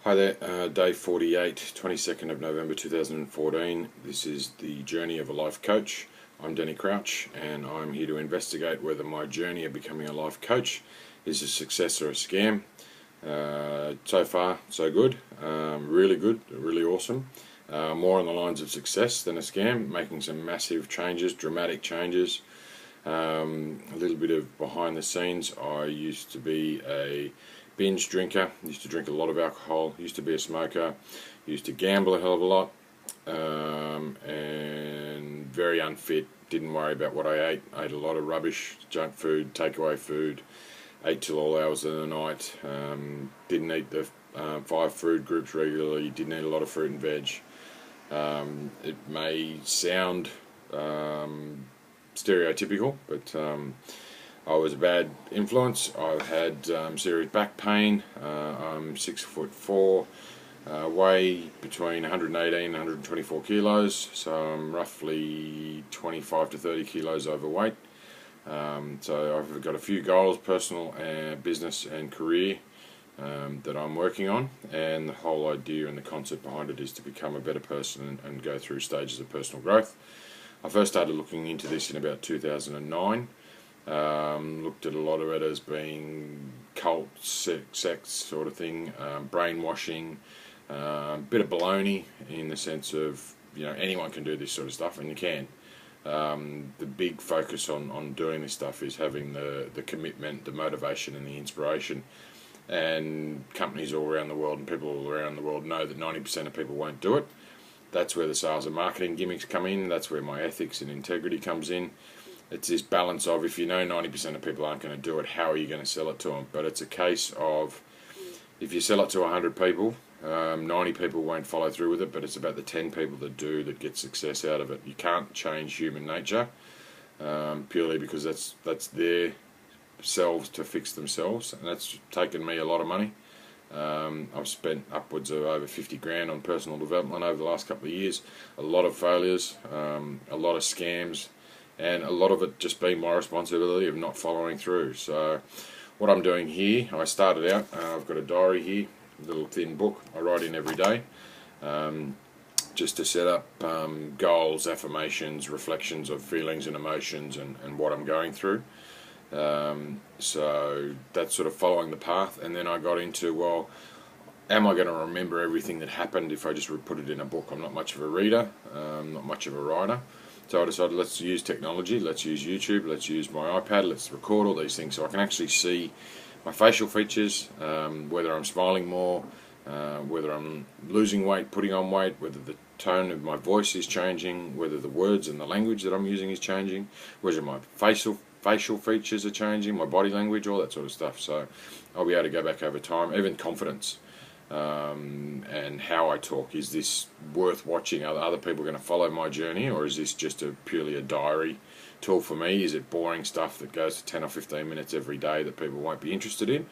Hi there, day 48, 22nd of November 2014. This is the journey of a life coach. I'm Danny Crouch, and I'm here to investigate whether my journey of becoming a life coach is a success or a scam. So far, so good. Really good, really awesome. More on the lines of success than a scam, making some massive changes, dramatic changes. A little bit of behind the scenes. I used to be a binge drinker, used to drink a lot of alcohol, used to be a smoker, used to gamble a hell of a lot, and very unfit, didn't worry about what I ate a lot of rubbish, junk food, takeaway food, ate till all hours of the night, didn't eat the 5 food groups regularly, didn't eat a lot of fruit and veg. It may sound stereotypical, but I was a bad influence. I've had serious back pain. I'm 6'4", weigh between 118 and 124 kilos, so I'm roughly 25 to 30 kilos overweight. So I've got a few goals, personal and business and career, that I'm working on, and the whole idea and the concept behind it is to become a better person and go through stages of personal growth. I first started looking into this in about 2009. Looked at a lot of it as being cult, sex sort of thing, brainwashing, bit of baloney in the sense of, anyone can do this sort of stuff, and you can. The big focus on doing this stuff is having the commitment, the motivation and the inspiration. And companies all around the world and people all around the world know that 90% of people won't do it. That's where the sales and marketing gimmicks come in. That's where my ethics and integrity comes in. It's this balance of, if you know 90% of people aren't going to do it, how are you going to sell it to them? But it's a case of, if you sell it to 100 people, 90 people won't follow through with it, but it's about the 10 people that do that get success out of it. You can't change human nature, purely because that's their selves to fix themselves, and that's taken me a lot of money. I've spent upwards of over 50 grand on personal development over the last couple of years. A lot of failures, a lot of scams, and a lot of it just being my responsibility of not following through. So what I'm doing here, I started out, I've got a diary here, a little thin book I write in every day, just to set up goals, affirmations, reflections of feelings and emotions and what I'm going through. So that's sort of following the path, and then I got into, well, am I going to remember everything that happened if I just put it in a book? I'm not much of a reader, not much of a writer. So I decided, let's use technology, let's use YouTube, let's use my iPad, let's record all these things so I can actually see my facial features, whether I'm smiling more, whether I'm losing weight, putting on weight, whether the tone of my voice is changing, whether the words and the language that I'm using is changing, whether my facial features are changing, my body language, all that sort of stuff. So I'll be able to go back over time, even confidence, and how I talk. Is this worth watching? Are other people going to follow my journey, or is this just purely a diary tool for me? Is it boring stuff that goes to 10 or 15 minutes every day that people won't be interested in?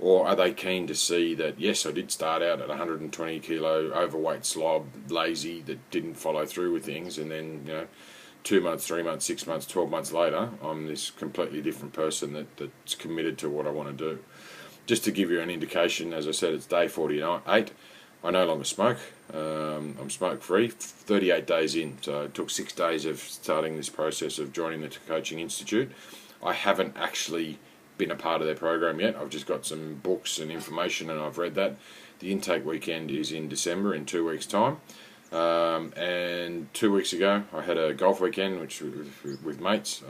Or are they keen to see that, yes, I did start out at 120 kilo, overweight slob, lazy, that didn't follow through with things, and then, 2 months, 3 months, 6 months, 12 months later, I'm this completely different person that's committed to what I want to do. Just to give you an indication, as I said, it's day 48. I no longer smoke. I'm smoke-free, 38 days in. So it took 6 days of starting this process of joining the Coaching Institute. I haven't actually been a part of their program yet. I've just got some books and information, and I've read that. The intake weekend is in December, in 2 weeks' time. And 2 weeks ago I had a golf weekend with mates,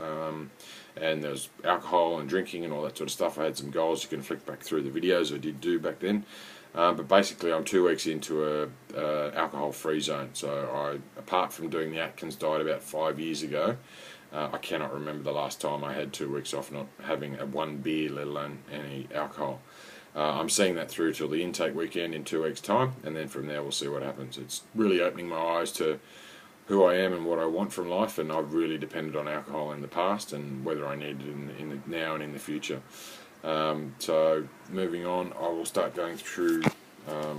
and there was alcohol and drinking and all that sort of stuff. I had some goals. You can flick back through the videos I did do back then, but basically I'm 2 weeks into a alcohol-free zone. So apart from doing the Atkins diet about 5 years ago, I cannot remember the last time I had 2 weeks off not having one beer, let alone any alcohol. I'm seeing that through till the intake weekend in 2 weeks' time, and then from there we'll see what happens. It's really opening my eyes to who I am and what I want from life, and I've really depended on alcohol in the past and whether I need it in the now and in the future. So moving on, I will start going through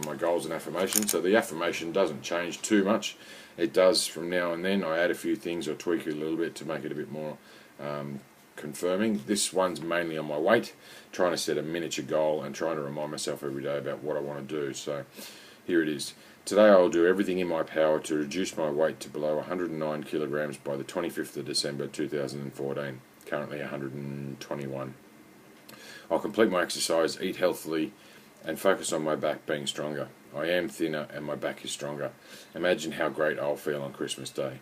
my goals and affirmations. So the affirmation doesn't change too much. It does from now and then. I add a few things or tweak it a little bit to make it a bit more confirming. This one's mainly on my weight, trying to set a miniature goal and trying to remind myself every day about what I want to do. So here it is. Today I will do everything in my power to reduce my weight to below 109 kilograms by the 25th of December 2014, currently 121. I'll complete my exercise, eat healthily, and focus on my back being stronger. I am thinner and my back is stronger. Imagine how great I'll feel on Christmas Day.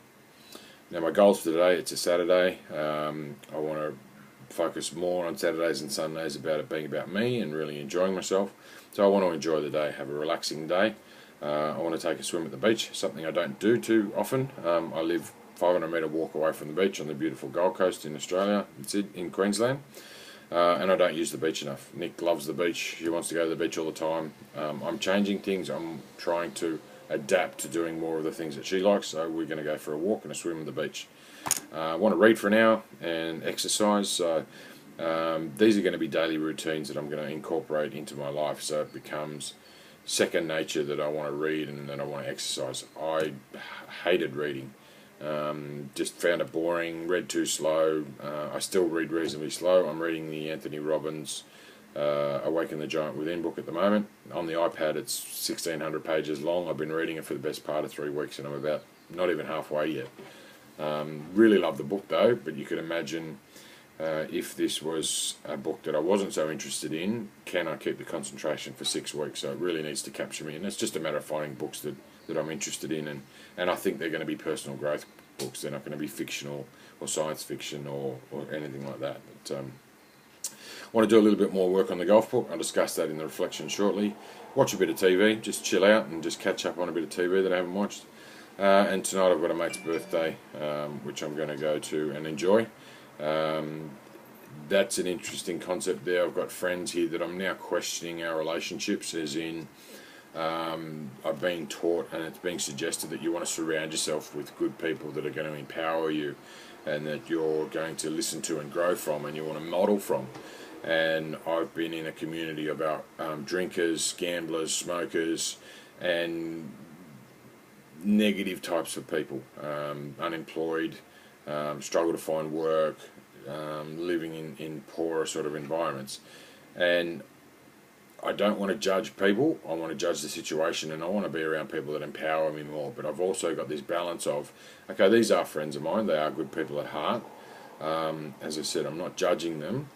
Now my goals for today, it's a Saturday. I want to focus more on Saturdays and Sundays about it being about me and really enjoying myself. So I want to enjoy the day, have a relaxing day. I want to take a swim at the beach, something I don't do too often. I live 500 metre walk away from the beach on the beautiful Gold Coast in Australia, in Queensland. And I don't use the beach enough. Nick loves the beach. He wants to go to the beach all the time. I'm changing things. I'm trying to adapt to doing more of the things that she likes. So we're going to go for a walk and a swim at the beach. I want to read for an hour and exercise. So these are going to be daily routines that I'm going to incorporate into my life. So it becomes second nature that I want to read and that I want to exercise. I hated reading. Just found it boring, read too slow. I still read reasonably slow. I'm reading the Anthony Robbins Awaken the Giant Within book at the moment. On the iPad it's 1600 pages long. I've been reading it for the best part of 3 weeks and I'm about not even halfway yet. Really love the book though, but you could imagine if this was a book that I wasn't so interested in, can I keep the concentration for 6 weeks? So it really needs to capture me, and it's just a matter of finding books that I'm interested in, and I think they're going to be personal growth books. They're not going to be fictional or science fiction or anything like that. But I want to do a little bit more work on the golf book. I'll discuss that in the reflection shortly. Watch a bit of TV, just chill out and just catch up on a bit of TV that I haven't watched. And tonight I've got a mate's birthday, which I'm going to go to and enjoy. That's an interesting concept there. I've got friends here that I'm now questioning our relationships, as in I've been taught and it's being suggested that you want to surround yourself with good people that are going to empower you and that you're going to listen to and grow from and you want to model from. And I've been in a community about drinkers, gamblers, smokers and negative types of people, unemployed, struggle to find work, living in poorer sort of environments. And I don't want to judge people, I want to judge the situation, and I want to be around people that empower me more. But I've also got this balance of, okay, these are friends of mine, they are good people at heart. As I said, I'm not judging them.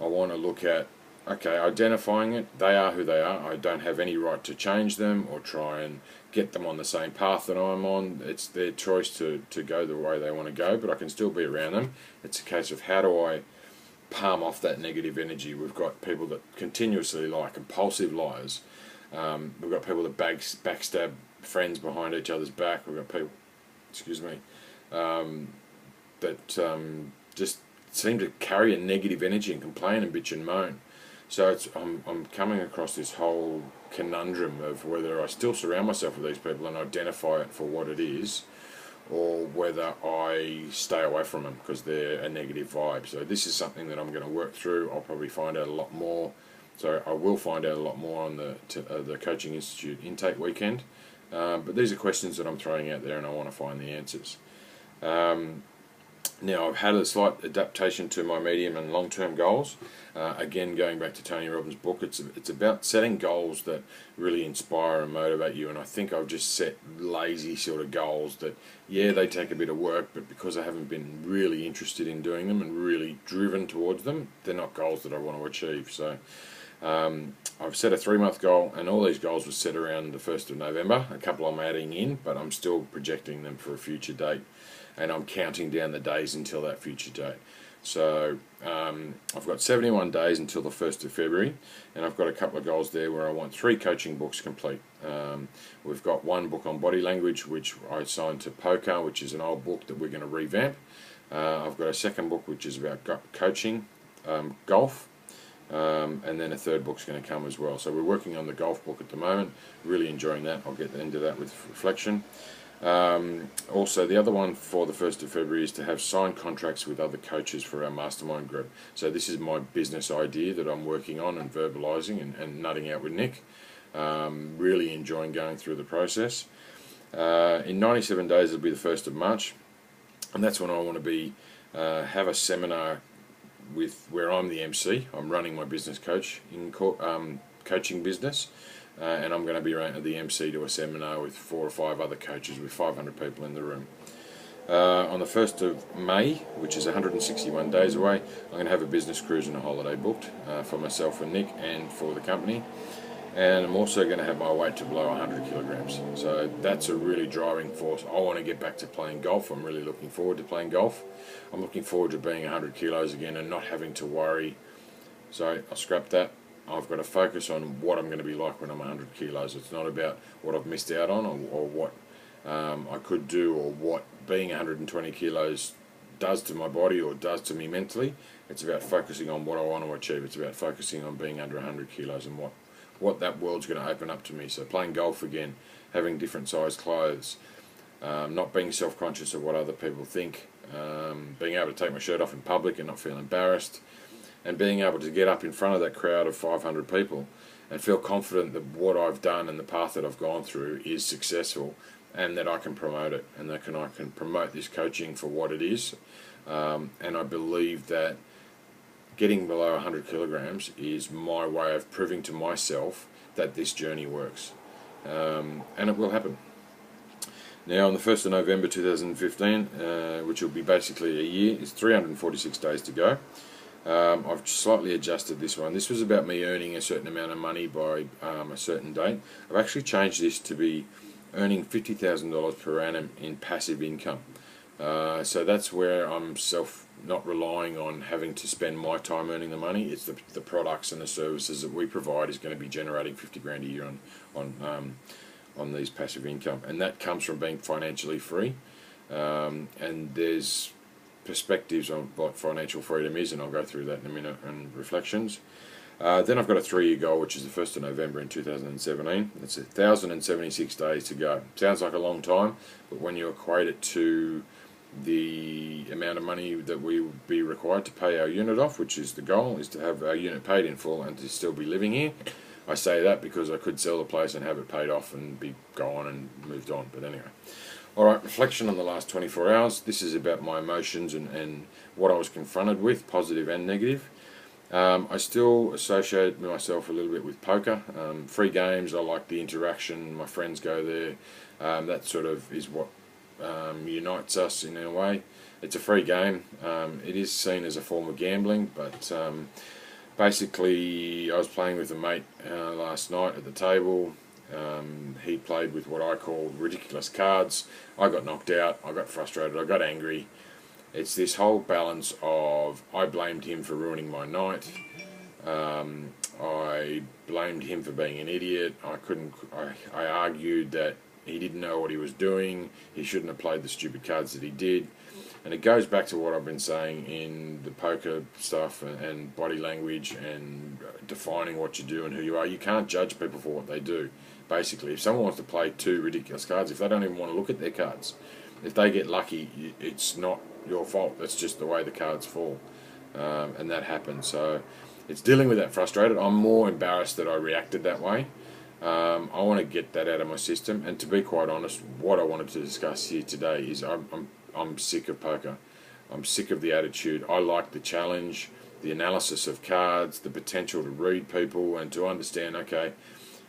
I want to look at, okay, identifying it, they are who they are. I don't have any right to change them or try and get them on the same path that I'm on. It's their choice to go the way they want to go, but I can still be around them. It's a case of how do I palm off that negative energy. We've got people that continuously lie, compulsive liars. We've got people that backstab friends behind each other's back. We've got people, that just seem to carry a negative energy and complain and bitch and moan. So I'm coming across this whole conundrum of whether I still surround myself with these people and identify it for what it is, or whether I stay away from them because they're a negative vibe. So this is something that I'm going to work through. I'll probably find out a lot more. So I will find out a lot more on the Coaching Institute intake weekend. But these are questions that I'm throwing out there and I want to find the answers. Now I've had a slight adaptation to my medium and long-term goals. Again, going back to Tony Robbins' book, it's about setting goals that really inspire and motivate you. And I think I've just set lazy sort of goals that, yeah, they take a bit of work, but because I haven't been really interested in doing them and really driven towards them, they're not goals that I want to achieve. So I've set a 3-month goal, and all these goals were set around the 1st of November. A couple I'm adding in, but I'm still projecting them for a future date. And I'm counting down the days until that future date. So I've got 71 days until the 1st of February, and I've got a couple of goals there where I want 3 coaching books complete. We've got 1 book on body language, which I assigned to Poker, which is an old book that we're going to revamp. I've got a 2nd book which is about coaching, golf, and then a 3rd book's going to come as well. So we're working on the golf book at the moment, really enjoying that. I'll get into that with reflection. Also, the other one for the 1st of February is to have signed contracts with other coaches for our mastermind group. So this is my business idea that I'm working on and verbalising and nutting out with Nick. Really enjoying going through the process. In 97 days it'll be the 1st of March, and that's when I want to be have a seminar with where I'm the MC. I'm running my business coaching business, and I'm going to be the MC to a seminar with 4 or 5 other coaches with 500 people in the room. On the 1st of May, which is 161 days away, I'm going to have a business cruise and a holiday booked for myself and Nick and for the company. And I'm also going to have my weight to below 100 kilograms. So that's a really driving force. I want to get back to playing golf. I'm really looking forward to playing golf. I'm looking forward to being 100 kilos again and not having to worry. So I'll scrap that. I've got to focus on what I'm going to be like when I'm 100 kilos. It's not about what I've missed out on or what I could do or what being 120 kilos does to my body or does to me mentally. It's about focusing on what I want to achieve. It's about focusing on being under 100 kilos and what that world's going to open up to me. So playing golf again, having different size clothes, not being self-conscious of what other people think, being able to take my shirt off in public and not feel embarrassed, and being able to get up in front of that crowd of 500 people and feel confident that what I've done and the path that I've gone through is successful, and that I can promote it, and that I can promote this coaching for what it is. And I believe that getting below 100 kilograms is my way of proving to myself that this journey works. And it will happen. Now on the 1st of November 2015, which will be basically a year, is 346 days to go. I've slightly adjusted this one. This was about me earning a certain amount of money by a certain date. I've actually changed this to be earning $50,000 per annum in passive income. So that's where I'm not relying on having to spend my time earning the money. It's the products and the services that we provide is going to be generating 50 grand a year on these passive income, and that comes from being financially free. And there's perspectives on what financial freedom is, and I'll go through that in a minute, and reflections. Then I've got a 3-year goal, which is the 1st of November in 2017. It's 1,076 days to go. Sounds like a long time, but when you equate it to the amount of money that we would be required to pay our unit off, which is the goal, is to have our unit paid in full and to still be living here. I say that because I could sell the place and have it paid off and be gone and moved on, but anyway. Alright, reflection on the last 24 hours. This is about my emotions and what I was confronted with, positive and negative. I still associate myself a little bit with poker. Free games, I like the interaction, my friends go there. That sort of is what unites us in a way. It's a free game. It is seen as a form of gambling, but basically I was playing with a mate last night at the table. He played with what I call ridiculous cards. I got knocked out, I got frustrated, I got angry. It's this whole balance of I blamed him for ruining my night. I blamed him for being an idiot. I argued that he didn't know what he was doing. He shouldn't have played the stupid cards that he did. And it goes back to what I've been saying in the poker stuff and body language and defining what you do and who you are. You can't judge people for what they do. Basically, if someone wants to play 2 ridiculous cards, if they don't even want to look at their cards, if they get lucky, it's not your fault. That's just the way the cards fall, and that happens. So it's dealing with that frustrated. I'm more embarrassed that I reacted that way. I want to get that out of my system, and to be quite honest, what I wanted to discuss here today is I'm sick of poker. I'm sick of the attitude. I like the challenge, the analysis of cards, the potential to read people and to understand, okay,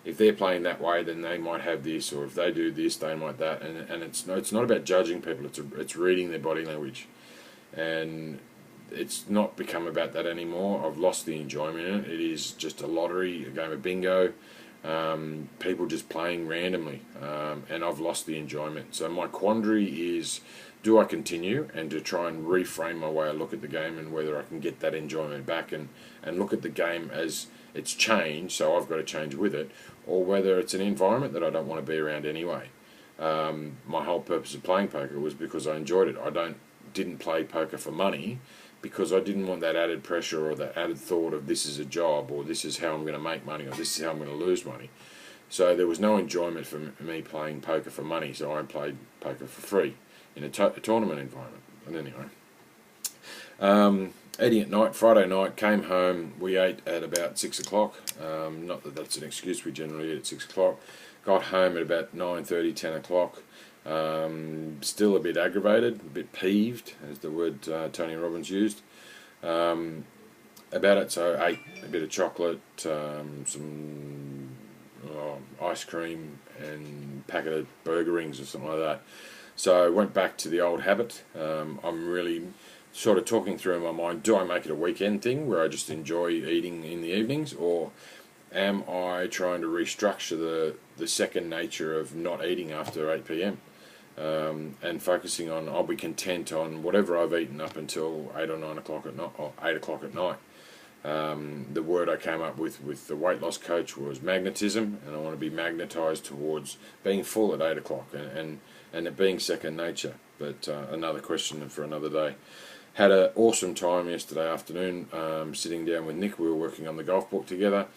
if they're playing that way, then they might have this, or if they do this, they might that. And it's not about judging people. It's reading their body language, and it's not become about that anymore. I've lost the enjoyment in it. It is just a lottery, a game of bingo. People just playing randomly, and I've lost the enjoyment. So my quandary is, do I continue and to try and reframe my way I look at the game and whether I can get that enjoyment back and look at the game as it's changed, so I've got to change with it, or whether it's an environment that I don't want to be around anyway. My whole purpose of playing poker was because I enjoyed it. I didn't play poker for money because I didn't want that added pressure or that added thought of this is a job, or this is how I'm going to make money, or this is how I'm going to lose money. So there was no enjoyment for me playing poker for money, so I played poker for free in a tournament environment. And anyway, Eddie at night, Friday night, came home, we ate at about 6 o'clock, not that that's an excuse, we generally eat at 6 o'clock, got home at about 9:30, 10 o'clock, still a bit aggravated, a bit peeved, as the word Tony Robbins used, about it. So I ate a bit of chocolate, some ice cream, and packet of burger rings or something like that. So I went back to the old habit. I'm really sort of talking through in my mind, do I make it a weekend thing where I just enjoy eating in the evenings, or am I trying to restructure the second nature of not eating after 8 p.m. And focusing on, I'll be content on whatever I've eaten up until 8 or 9 o'clock at night, or 8 o'clock at night. The word I came up with the weight loss coach was magnetism, and I want to be magnetized towards being full at 8 o'clock and it being second nature. But another question for another day. Had an awesome time yesterday afternoon, sitting down with Nick. We were working on the golf book together,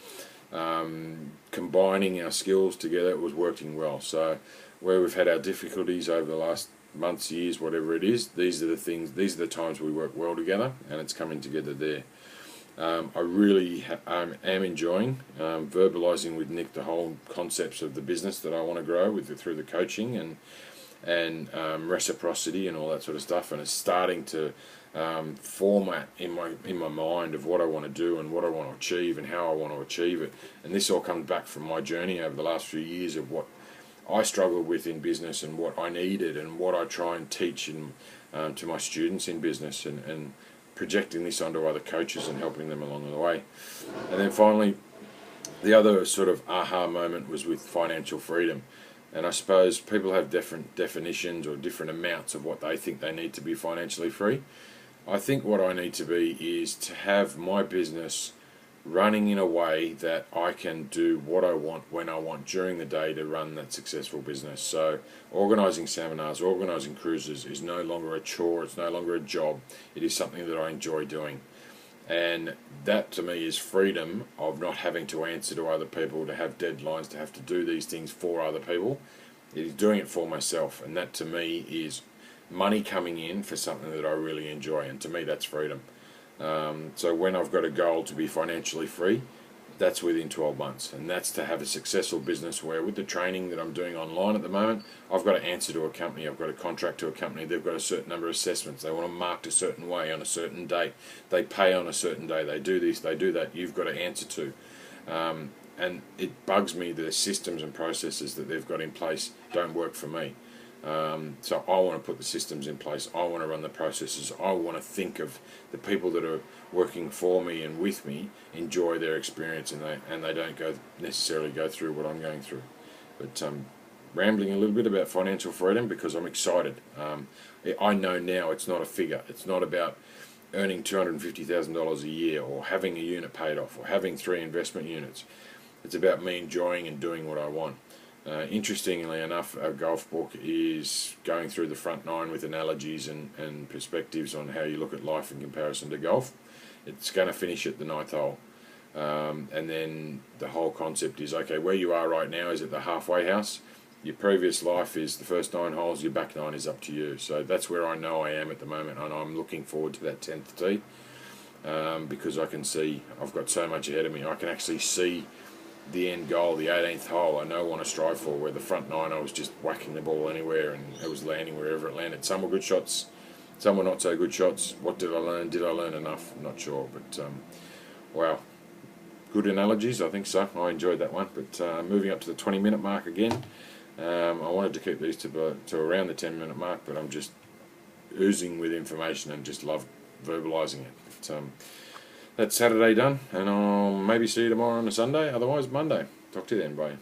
combining our skills together. It was working well. So where we've had our difficulties over the last months, years, whatever it is, these are the times we work well together, and it's coming together there. I really am enjoying verbalising with Nick the whole concepts of the business that I want to grow through the coaching and reciprocity and all that sort of stuff, and it's starting to format in my mind of what I want to do and what I want to achieve and how I want to achieve it. And this all comes back from my journey over the last few years of what I struggled with in business and what I needed and what I try and teach to my students in business, and projecting this onto other coaches and helping them along the way. And then finally, the other sort of aha moment was with financial freedom. And I suppose people have different definitions or different amounts of what they think they need to be financially free. I think what I need to be is to have my business running in a way that I can do what I want when I want during the day to run that successful business. So organising seminars, organising cruises is no longer a chore, it's no longer a job, it is something that I enjoy doing. And that to me is freedom of not having to answer to other people, to have deadlines, to have to do these things for other people. It is doing it for myself, and that to me is money coming in for something that I really enjoy, and to me that's freedom. So when I've got a goal to be financially free, that's within 12 months, and that's to have a successful business where with the training that I'm doing online at the moment, I've got to answer to a company, I've got to contract to a company, they've got a certain number of assessments, they want to mark a certain way on a certain date, they pay on a certain day, they do this, they do that, you've got to answer to. And it bugs me that the systems and processes that they've got in place don't work for me. So I want to put the systems in place, I want to run the processes, I want to think of the people that are working for me and with me enjoy their experience, and they don't necessarily go through what I'm going through. But rambling a little bit about financial freedom because I'm excited. I know now it's not a figure, it's not about earning $250,000 a year or having a unit paid off or having 3 investment units. It's about me enjoying and doing what I want. Interestingly enough, our golf book is going through the front 9 with analogies and perspectives on how you look at life in comparison to golf. It's going to finish at the 9th hole. And then the whole concept is, okay, where you are right now is at the halfway house. Your previous life is the first 9 holes, your back 9 is up to you. So that's where I know I am at the moment, and I'm looking forward to that 10th tee because I can see I've got so much ahead of me. I can actually see the end goal, the 18th hole. I know I want to strive for, where the front 9 I was just whacking the ball anywhere and it was landing wherever it landed. Some were good shots, some were not so good shots. What did I learn? Did I learn enough? I'm not sure, but wow, good analogies, I think so. I enjoyed that one. But moving up to the 20-minute mark again. I wanted to keep these to around the 10-minute mark, but I'm just oozing with information and just love verbalising it. But, that's Saturday done, and I'll maybe see you tomorrow on a Sunday, otherwise Monday. Talk to you then, bye.